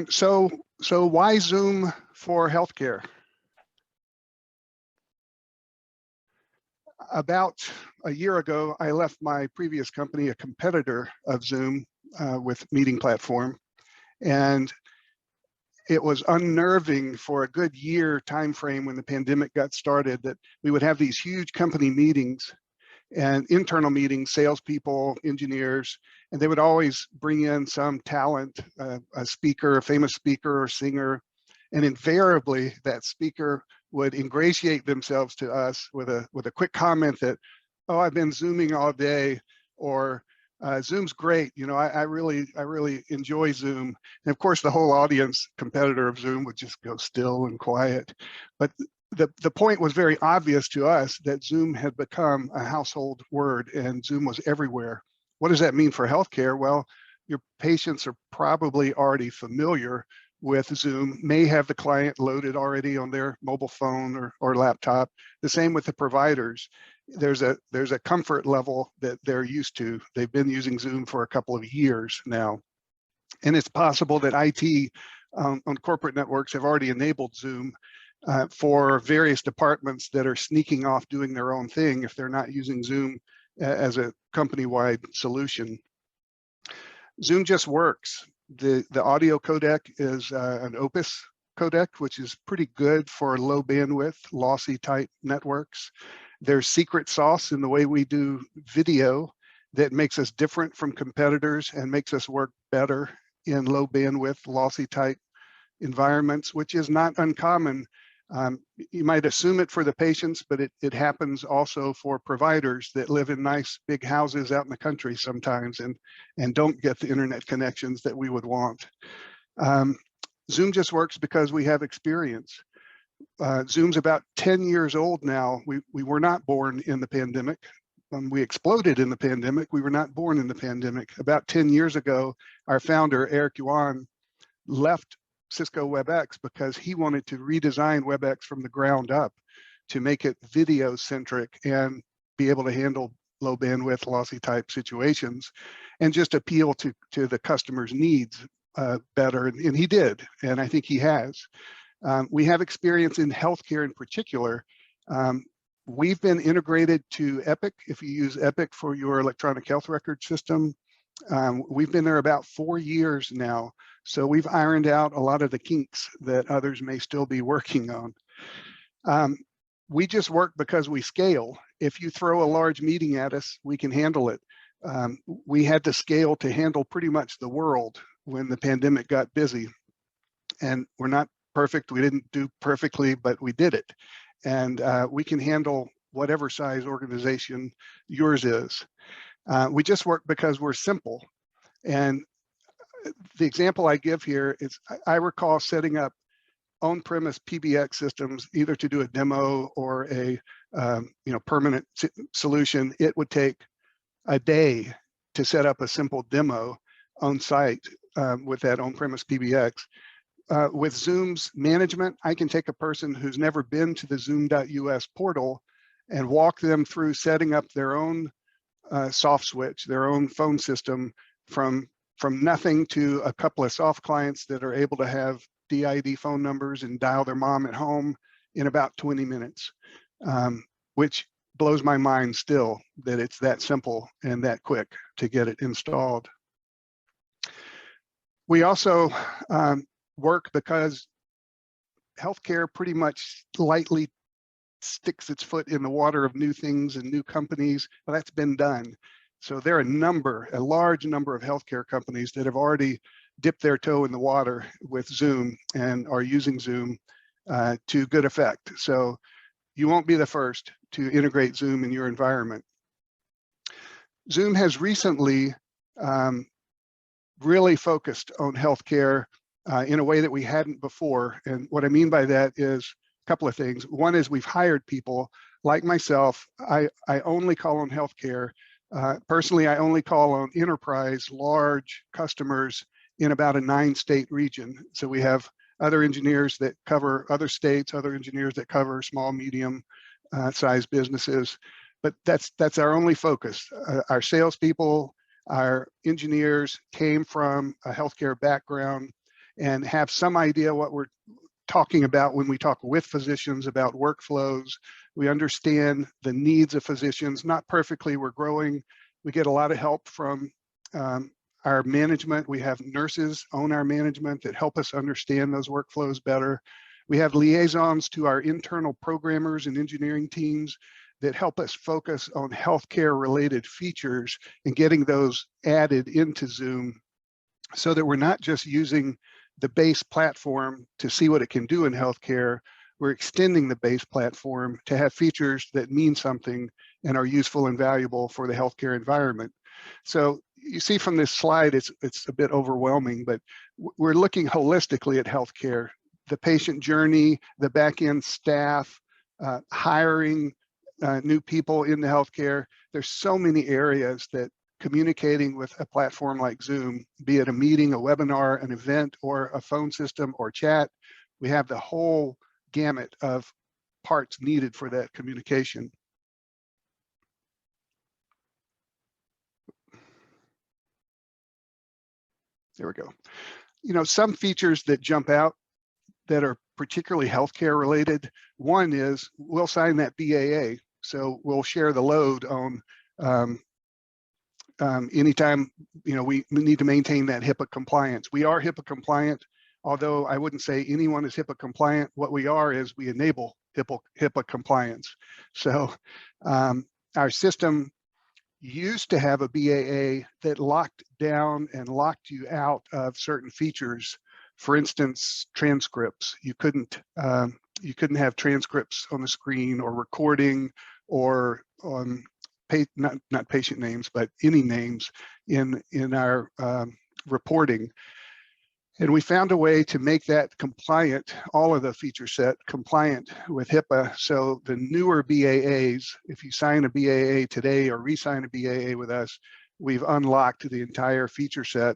So why Zoom for healthcare? About a year ago, I left my previous company, a competitor of Zoom with meeting platform, and it was unnerving for a good year time frame when the pandemic got started that we would have these huge company meetings and internal meetings, salespeople, engineers, and they would always bring in some talent, a speaker, a famous speaker or singer, and invariably that speaker would ingratiate themselves to us with a quick comment that, oh, I've been Zooming all day, or Zoom's great. You know, I really enjoy Zoom. And of course, the whole audience, competitor of Zoom, would just go still and quiet. But the point was very obvious to us that Zoom had become a household word and Zoom was everywhere. What does that mean for healthcare? Well, your patients are probably already familiar with Zoom, may have the client loaded already on their mobile phone or laptop. The same with the providers. There's a comfort level that they're used to. They've been using Zoom for a couple of years now. And it's possible that IT on corporate networks have already enabled Zoom for various departments that are sneaking off doing their own thing if they're not using Zoom as a company-wide solution. Zoom just works. The audio codec is an Opus codec, which is pretty good for low bandwidth, lossy type networks. There's secret sauce in the way we do video that makes us different from competitors and makes us work better in low bandwidth, lossy type environments, which is not uncommon. You might assume it for the patients, but it happens also for providers that live in nice big houses out in the country sometimes and don't get the internet connections that we would want. Zoom just works because we have experience. Zoom's about 10 years old now. We were not born in the pandemic. We exploded in the pandemic. We were not born in the pandemic. About 10 years ago, our founder, Eric Yuan, left Cisco WebEx because he wanted to redesign WebEx from the ground up to make it video centric and be able to handle low bandwidth, lossy type situations and just appeal to the customer's needs better. And he did, and I think he has. We have experience in healthcare in particular. We've been integrated to Epic. If you use Epic for your electronic health record system, we've been there about 4 years now. So we've ironed out a lot of the kinks that others may still be working on. We just work because we scale. If you throw a large meeting at us, we can handle it. We had to scale to handle pretty much the world when the pandemic got busy. And we're not perfect. We didn't do perfectly, but we did it. And we can handle whatever size organization yours is. We just work because we're simple. And the example I give here is I recall setting up on-premise PBX systems either to do a demo or a permanent solution. It would take a day to set up a simple demo on site with that on-premise PBX. With Zoom's management, I can take a person who's never been to the zoom.us portal and walk them through setting up their own soft switch, their own phone system from nothing to a couple of soft clients that are able to have DID phone numbers and dial their mom at home in about 20 minutes, which blows my mind still that it's that simple and that quick to get it installed. We also work because healthcare pretty much lightly sticks its foot in the water of new things and new companies. Well, that's been done. So there are a large number of healthcare companies that have already dipped their toe in the water with Zoom and are using Zoom to good effect. So you won't be the first to integrate Zoom in your environment. Zoom has recently really focused on healthcare in a way that we hadn't before. And what I mean by that is a couple of things. One is we've hired people like myself. I only call on healthcare. Personally, I only call on enterprise, large customers in about a 9-state region. So we have other engineers that cover other states, other engineers that cover small, medium sized businesses. But that's our only focus. Our salespeople, our engineers came from a healthcare background. and have some idea what we're talking about when we talk with physicians about workflows. We understand the needs of physicians, not perfectly, we're growing. We get a lot of help from our management. We have nurses on our management that help us understand those workflows better. We have liaisons to our internal programmers and engineering teams that help us focus on healthcare related features and getting those added into Zoom so that we're not just using the base platform to see what it can do in healthcare. We're extending the base platform to have features that mean something and are useful and valuable for the healthcare environment. So you see from this slide, it's a bit overwhelming, but we're looking holistically at healthcare, the patient journey, the back-end staff, hiring new people in the healthcare. There's so many areas that communicating with a platform like Zoom, be it a meeting, a webinar, an event, or a phone system or chat, we have the whole gamut of parts needed for that communication. There we go. You know, some features that jump out that are particularly healthcare related. One is we'll sign that BAA. So we'll share the load on anytime, you know, we need to maintain that HIPAA compliance. We are HIPAA compliant, although I wouldn't say anyone is HIPAA compliant. What we are is we enable HIPAA compliance. So our system used to have a BAA that locked down and locked you out of certain features. For instance, transcripts. You couldn't have transcripts on the screen or recording or on not patient names, but any names in our reporting. And we found a way to make that compliant, all of the feature set compliant with HIPAA. So the newer BAAs, if you sign a BAA today or re-sign a BAA with us, we've unlocked the entire feature set.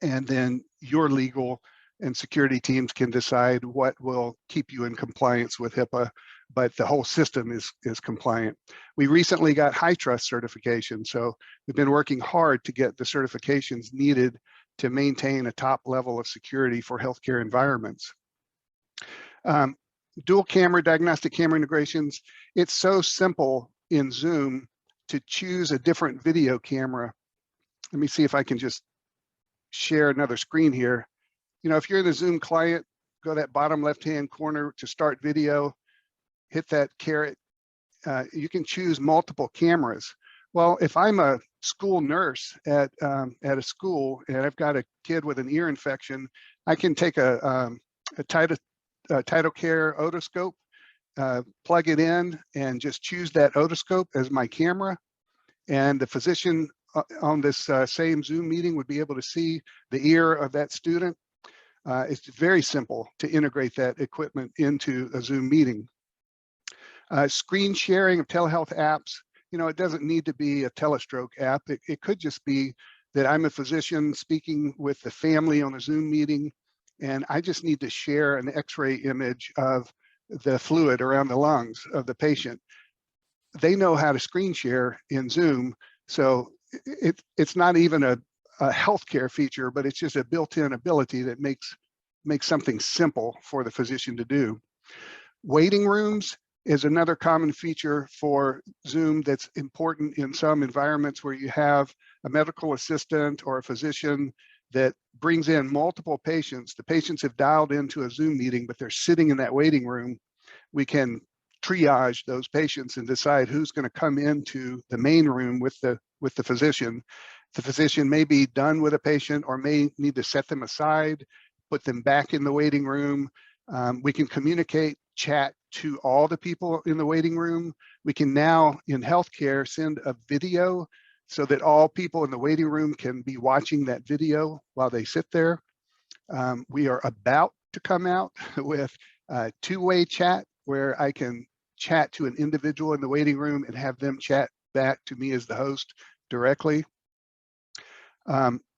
And then your legal and security teams can decide what will keep you in compliance with HIPAA, but the whole system is compliant. We recently got HITRUST certification, so we've been working hard to get the certifications needed to maintain a top level of security for healthcare environments. Dual camera, diagnostic camera integrations. It's so simple in Zoom to choose a different video camera. Let me see if I can just share another screen here. You know, if you're in the Zoom client, go to that bottom left-hand corner to start video, hit that caret. You can choose multiple cameras. Well, if I'm a school nurse at a school and I've got a kid with an ear infection, I can take a TytoCare otoscope, plug it in, and just choose that otoscope as my camera. And the physician on this same Zoom meeting would be able to see the ear of that student. It's very simple to integrate that equipment into a Zoom meeting. Screen sharing of telehealth apps. You know, it doesn't need to be a Telestroke app. It could just be that I'm a physician speaking with the family on a Zoom meeting, and I just need to share an X-ray image of the fluid around the lungs of the patient. They know how to screen share in Zoom, so it's not even a healthcare feature, but it's just a built-in ability that makes something simple for the physician to do. Waiting rooms is another common feature for Zoom that's important in some environments where you have a medical assistant or a physician that brings in multiple patients. The patients have dialed into a Zoom meeting, but they're sitting in that waiting room. We can triage those patients and decide who's going to come into the main room with the physician. The physician may be done with a patient or may need to set them aside, put them back in the waiting room. We can communicate, chat to all the people in the waiting room. We can now, in healthcare, send a video so that all people in the waiting room can be watching that video while they sit there. We are about to come out with two-way chat where I can chat to an individual in the waiting room and have them chat back to me as the host directly.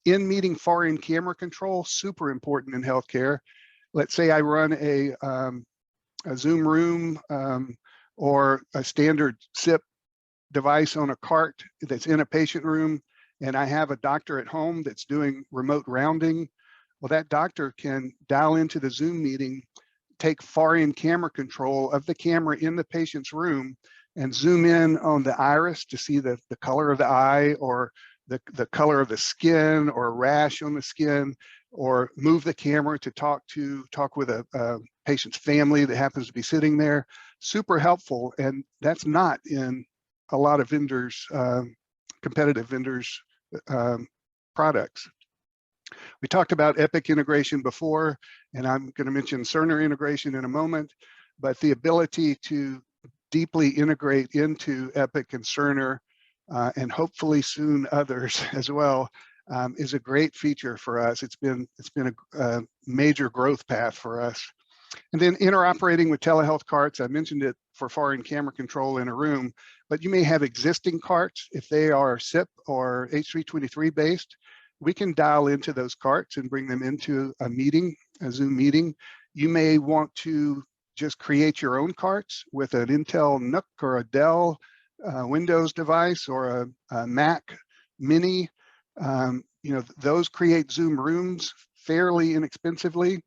In-meeting foreign camera control, super important in healthcare. Let's say I run a Zoom room or a standard SIP device on a cart that's in a patient room, and I have a doctor at home that's doing remote rounding. Well, that doctor can dial into the Zoom meeting, take far-in camera control of the camera in the patient's room, and zoom in on the iris to see the color of the eye, or the color of the skin, or a rash on the skin, or move the camera to talk with a patient's family that happens to be sitting there. Super helpful, and that's not in a lot of vendors, competitive vendors' products. We talked about Epic integration before, and I'm going to mention Cerner integration in a moment, but the ability to deeply integrate into Epic and Cerner, and hopefully soon others as well, is a great feature for us. It's been a major growth path for us. And then interoperating with telehealth carts, I mentioned it for far-in camera control in a room, but you may have existing carts. If they are SIP or H323 based, we can dial into those carts and bring them into a meeting, a Zoom meeting. You may want to just create your own carts with an Intel NUC or a Dell Windows device, or a Mac Mini. Those create Zoom rooms fairly inexpensively.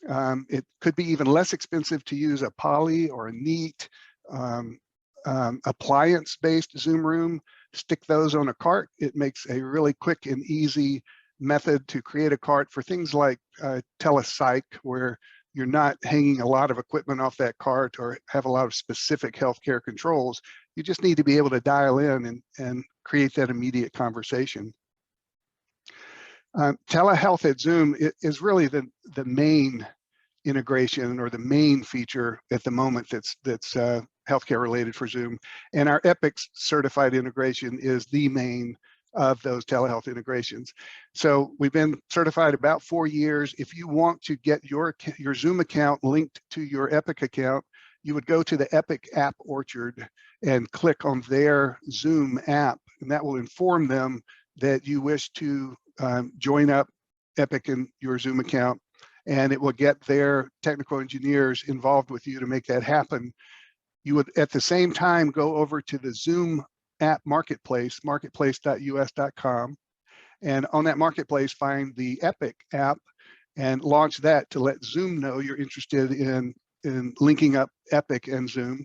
It could be even less expensive to use a Poly or a Neat appliance-based Zoom room. Stick those on a cart. It makes a really quick and easy method to create a cart for things like telepsych, where you're not hanging a lot of equipment off that cart or have a lot of specific healthcare controls. You just need to be able to dial in and create that immediate conversation. Telehealth at Zoom is really the main integration, or the main feature at the moment that's healthcare related for Zoom. And our Epic certified integration is the main of those telehealth integrations. So we've been certified about 4 years. If you want to get your Zoom account linked to your Epic account, you would go to the Epic App Orchard and click on their Zoom app, and that will inform them that you wish to join up Epic in your Zoom account, and it will get their technical engineers involved with you to make that happen. You would at the same time go over to the Zoom app marketplace, marketplace.us.com, and on that marketplace find the Epic app and launch that to let Zoom know you're interested in linking up Epic and Zoom.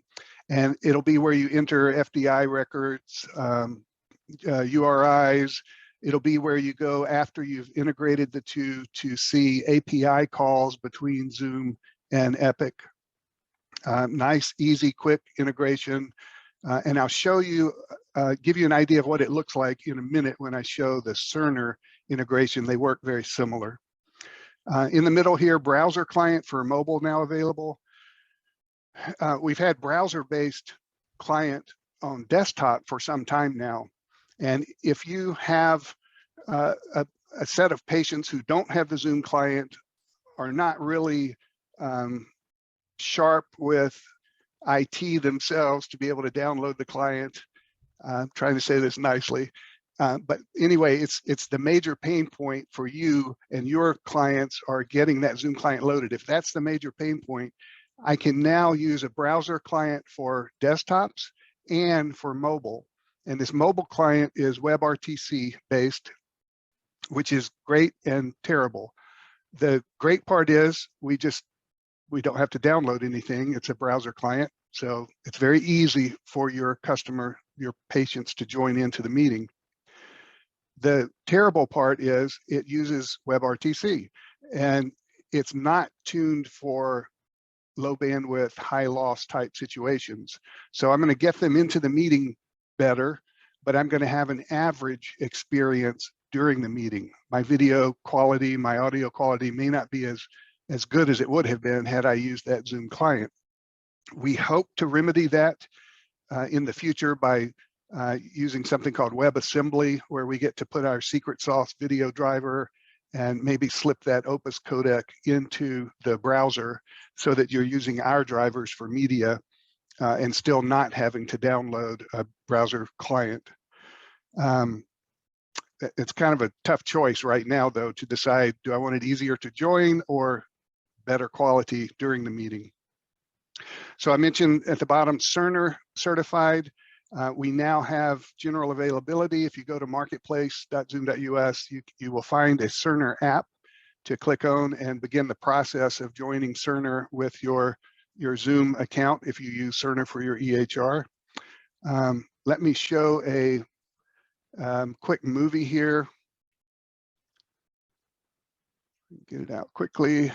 And it'll be where you enter FDI records, URIs. It'll be where you go after you've integrated the two to see API calls between Zoom and Epic. Nice, easy, quick integration. And I'll show you, give you an idea of what it looks like in a minute when I show the Cerner integration. They work very similar. In the middle here, browser client for mobile now available. We've had browser-based client on desktop for some time now. And if you have a set of patients who don't have the Zoom client, are not really sharp with IT themselves to be able to download the client, I'm trying to say this nicely, but anyway, it's the major pain point for you, and your clients are getting that Zoom client loaded. If that's the major pain point, I can now use a browser client for desktops and for mobile. And this mobile client is WebRTC based, which is great and terrible. The great part is we don't have to download anything. It's a browser client. So it's very easy for your customer, your patients, to join into the meeting. The terrible part is it uses WebRTC, and it's not tuned for low bandwidth, high loss type situations. So I'm going to get them into the meeting better, but I'm going to have an average experience during the meeting. My video quality, my audio quality may not be as good as it would have been had I used that Zoom client. We hope to remedy that in the future by using something called WebAssembly, where we get to put our secret sauce video driver and maybe slip that Opus codec into the browser so that you're using our drivers for media and still not having to download a browser client. It's kind of a tough choice right now, though, to decide, do I want it easier to join or better quality during the meeting? So I mentioned at the bottom, Cerner certified. We now have general availability. If you go to marketplace.zoom.us, you will find a Cerner app to click on and begin the process of joining Cerner with your Zoom account if you use Cerner for your EHR. Let me show a quick movie here. Get it out quickly.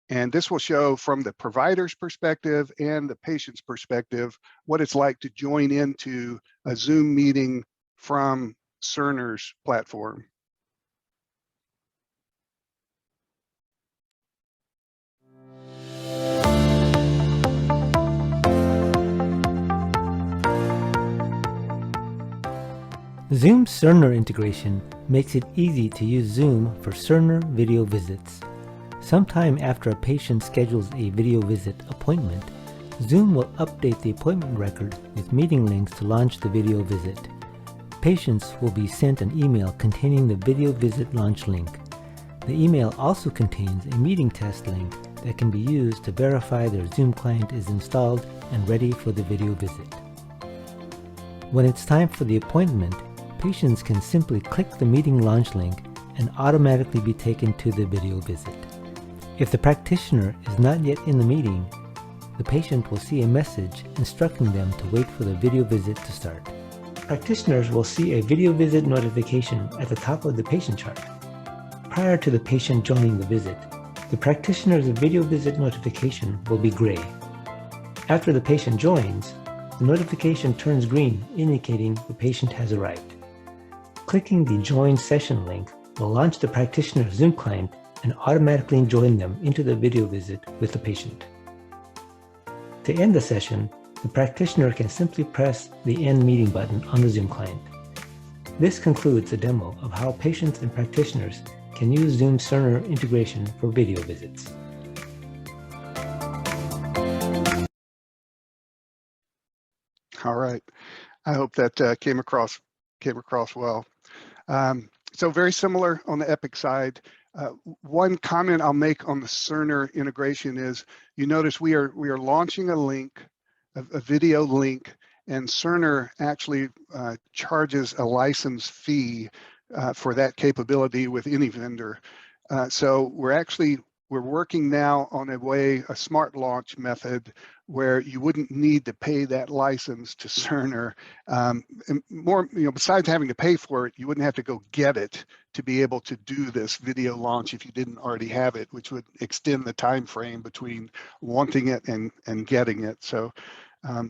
And this will show from the provider's perspective and the patient's perspective what it's like to join into a Zoom meeting from Cerner's platform. Zoom Cerner integration makes it easy to use Zoom for Cerner video visits. Sometime after a patient schedules a video visit appointment, Zoom will update the appointment record with meeting links to launch the video visit. Patients will be sent an email containing the video visit launch link. The email also contains a meeting test link that can be used to verify their Zoom client is installed and ready for the video visit. When it's time for the appointment, patients can simply click the meeting launch link and automatically be taken to the video visit. If the practitioner is not yet in the meeting, the patient will see a message instructing them to wait for the video visit to start. Practitioners will see a video visit notification at the top of the patient chart. Prior to the patient joining the visit, the practitioner's video visit notification will be gray. After the patient joins, the notification turns green, indicating the patient has arrived. Clicking the Join Session link will launch the practitioner's Zoom client and automatically join them into the video visit with the patient. To end the session, the practitioner can simply press the End Meeting button on the Zoom client. This concludes the demo of how patients and practitioners can use Zoom Cerner integration for video visits. All right, I hope that came across well. So very similar on the Epic side. One comment I'll make on the Cerner integration is, you notice we are launching a link, a video link, and Cerner actually charges a license fee for that capability with any vendor. So we're working now on a smart launch method where you wouldn't need to pay that license to Cerner. And more, besides having to pay for it, you wouldn't have to go get it to be able to do this video launch if you didn't already have it, which would extend the time frame between wanting it and getting it. So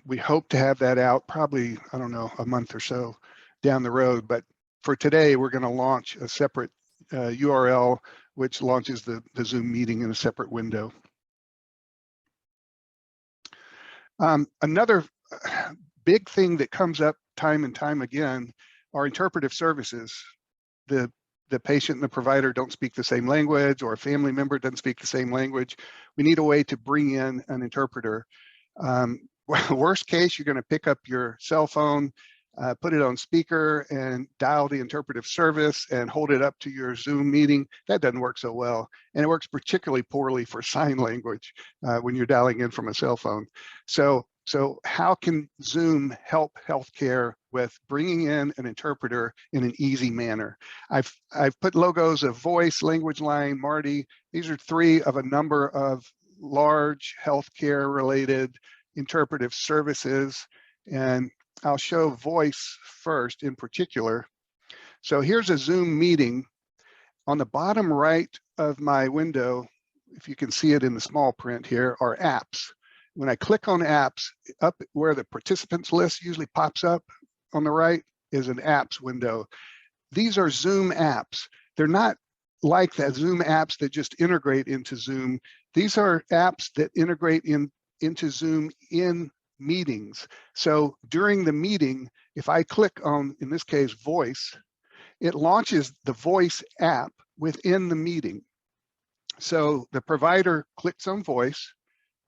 we hope to have that out probably, I don't know, a month or so down the road. But for today, we're going to launch a separate URL which launches the Zoom meeting in a separate window. Another big thing that comes up time and time again are interpretive services. The patient and the provider don't speak the same language, or a family member doesn't speak the same language. We need a way to bring in an interpreter. Worst case, you're going to pick up your cell phone, put it on speaker and dial the interpretive service and hold it up to your Zoom meeting. That doesn't work so well. And it works particularly poorly for sign language when you're dialing in from a cell phone. So how can Zoom help healthcare with bringing in an interpreter in an easy manner? I've put logos of Voice, Language Line, Marty. These are three of a number of large healthcare related interpretive services. And I'll show Voice first in particular. So here's a Zoom meeting. On the bottom right of my window, if you can see it in the small print here, are apps. When I click on apps, up where the participants list usually pops up on the right is an apps window. These are Zoom apps. They're not like that Zoom apps that just integrate into Zoom. These are apps that integrate into Zoom in meetings. So during the meeting, if I click on, in this case, Voice, it launches the Voice app within the meeting. So the provider clicks on Voice,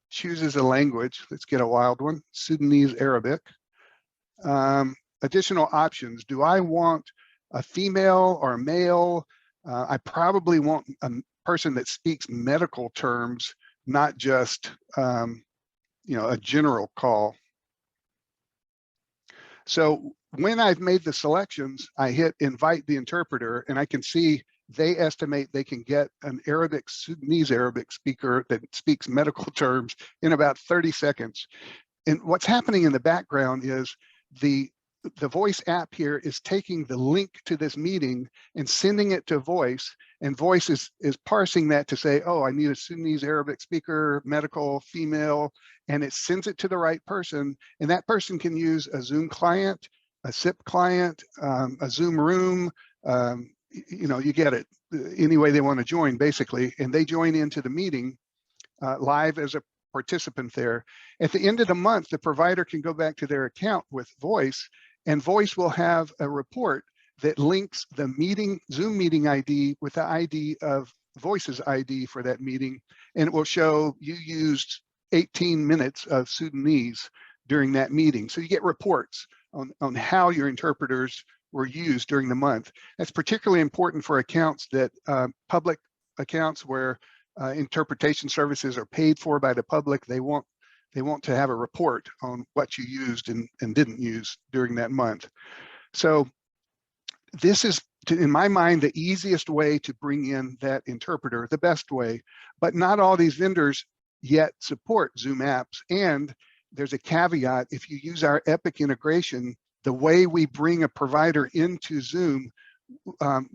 chooses a language. Let's get a wild one, Sudanese Arabic. Additional options. Do I want a female or a male? I probably want a person that speaks medical terms, not just a general call. So when I've made the selections, I hit invite the interpreter, and I can see they estimate they can get an Sudanese Arabic speaker that speaks medical terms in about 30 seconds. And what's happening in the background is the voice app here is taking the link to this meeting and sending it to voice, and voice is parsing that to say, oh, I need a Sudanese Arabic speaker, medical, female, and it sends it to the right person, and that person can use a Zoom client, a SIP client, a Zoom room, you get it, any way they want to join basically, and they join into the meeting live as a participant there. At the end of the month, the provider can go back to their account with voice, and voice will have a report that links the Zoom meeting ID with the ID of voice's ID for that meeting, and it will show you used 18 minutes of Sudanese during that meeting. So you get reports on how your interpreters were used during the month. That's particularly important for accounts that public accounts where interpretation services are paid for by the public. They want to have a report on what you used and didn't use during that month. So this is, in my mind, the easiest way to bring in that interpreter, the best way, but not all these vendors yet support Zoom apps. And there's a caveat: if you use our Epic integration, the way we bring a provider into Zoom,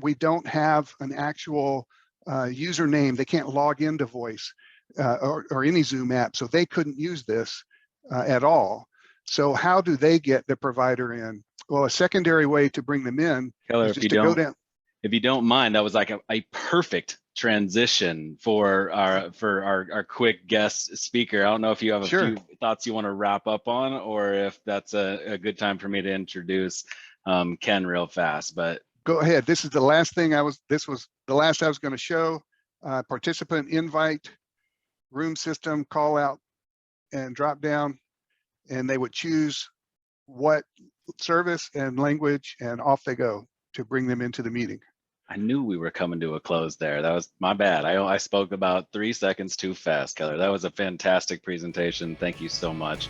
we don't have an actual username. They can't log into voice or any Zoom app, so they couldn't use this at all. So how do they get the provider in? Well, a secondary way to bring them in Keller, is just to go down. If you don't mind, that was like a perfect transition for our quick guest speaker. I don't know if you have a few thoughts you want to wrap up on, or if that's a good time for me to introduce Ken real fast. But go ahead. This is the last thing this was the last I was going to show. Participant invite, room system, call out and drop down, and they would choose what service and language, and off they go to bring them into the meeting. I knew we were coming to a close there. That was my bad. I spoke about 3 seconds too fast, Keller. That was a fantastic presentation. Thank you so much.